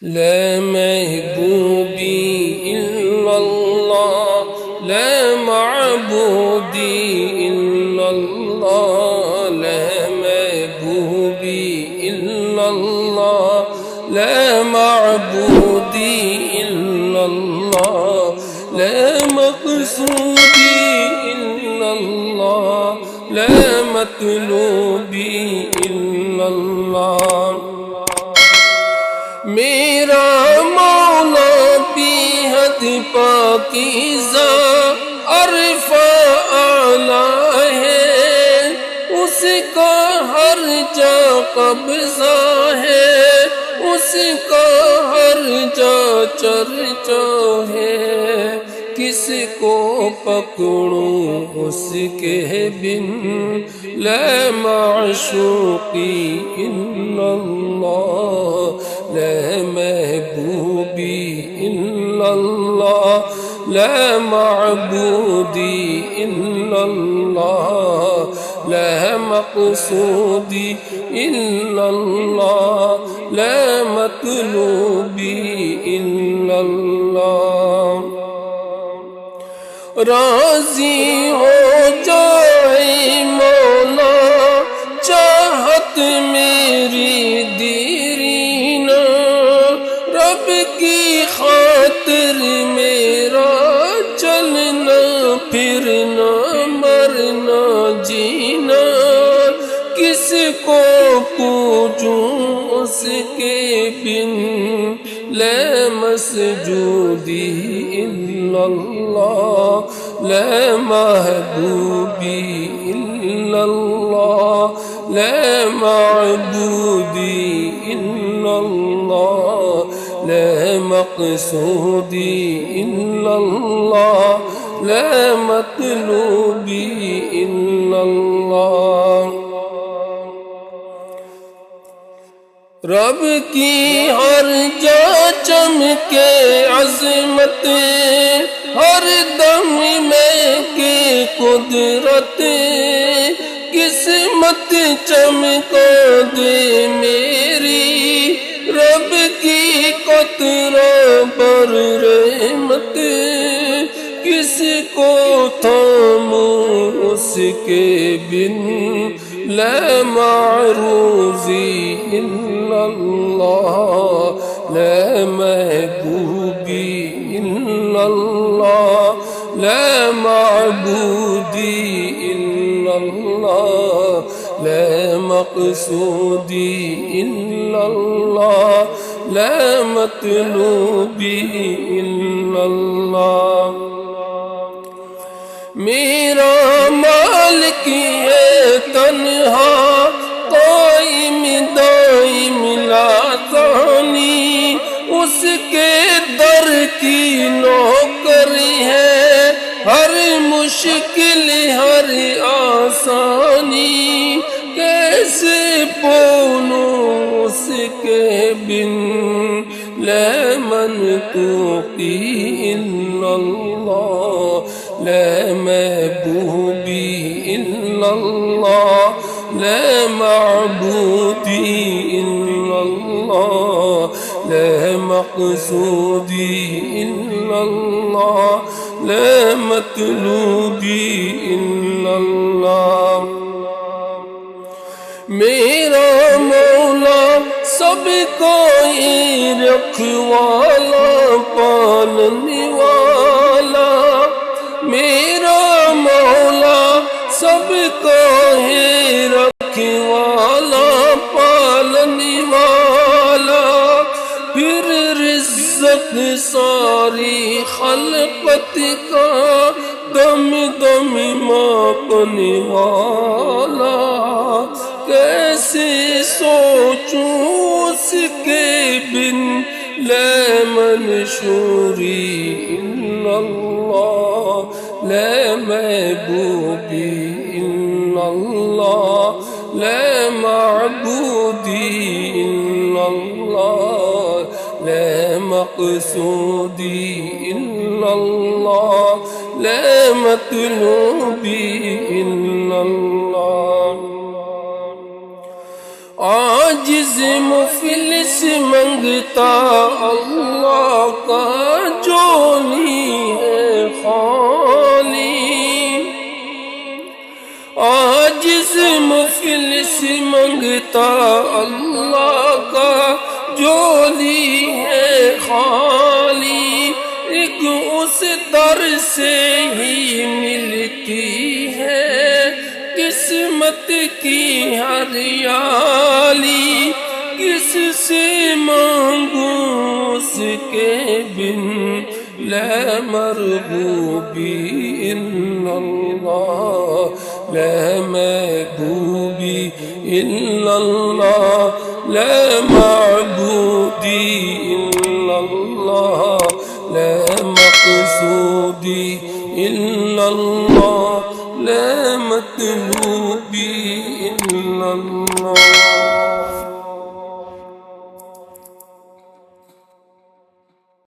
لا محبوبي إلا الله، لا معبودي إلا الله، لا محبوبي إلا الله، لا معبودي إلا الله، لا مقصودي إلا الله، لا مطلوبي إلا الله. میرا مولا بھی حد پاکیزہ عرفہ اعلیٰ ہے، اس کا ہر جا قبضہ ہے، اس کا ہر جا چرچا ہے. کس کو پکڑوں اس کے بن، لا معشوقی الا اللہ، لا محبوبی الا اللہ، لا معبودی الا اللہ، لا مقصودی الا اللہ، لا مطلوبی الا اللہ. راضی ہو جائے مولا چاہت میری دیرینہ، رب کی خاطر میرا چلنا پھرنا مرنا جینا. کس کو پوجوں اس کے بن، لا مسجودی الا اللہ، لا محبوبی الا اللہ، لا معبودی الا اللہ، لا مقصودی الا اللہ، لا مطلوبی الا اللہ. رب کی ہر جا چمکے عظمت، ہر دم میں کی قدرت، قسمت چمکا دے میری، رب کی قطرہ بر رحمت. کس کو تھاموں اس کے بن، لا معروضی الا اللہ، لا محبوبی الا اللہ، لا معبودی الا اللہ، لا مقصودی الا اللہ، لا مطلوبی الا اللہ. میرا مالک ہے تنہا قائم دائم لا ثانی، اس کے در کی نوکر ہے ہر مشکل ہر آسانی. کیسے بولوں اس کے بن، لا منطوقی الا اللہ، لا محبوبی الا اللہ، لا معبودی الا اللہ، لا مقصودی الا اللہ، لا مطلوبی الا اللہ. میرا مولا سب کو ہی رکھوالا پالنے والا، میرا مولا سب کو ہی رکھوالا پالنے والا. پھر رزق ساری خلقت کا دم دم ماپنے والا. کیسے سوچوں اس کے بن، لا منشوری الا اللہ، لا محبوبی الا اللہ، لا معبودی الا اللہ، لا مقصودی الا اللہ، لا مطلوبی الا اللہ. عاجز مفلس منگتا اللہ کا جھولی ہے خالی، عاجز مفلس منگتا اللہ کا جھولی ہے خالی، ایک اس در سے ہی ملتی ہے قسمت کی ہریالی، کس سے مانگوں اس کے بن لا مرغوبی الا اللہ، لا محبوبی الا اللہ، لا معبودی الا اللہ، لا مقصودی الا اللہ، لا مطلوبی الا اللہ۔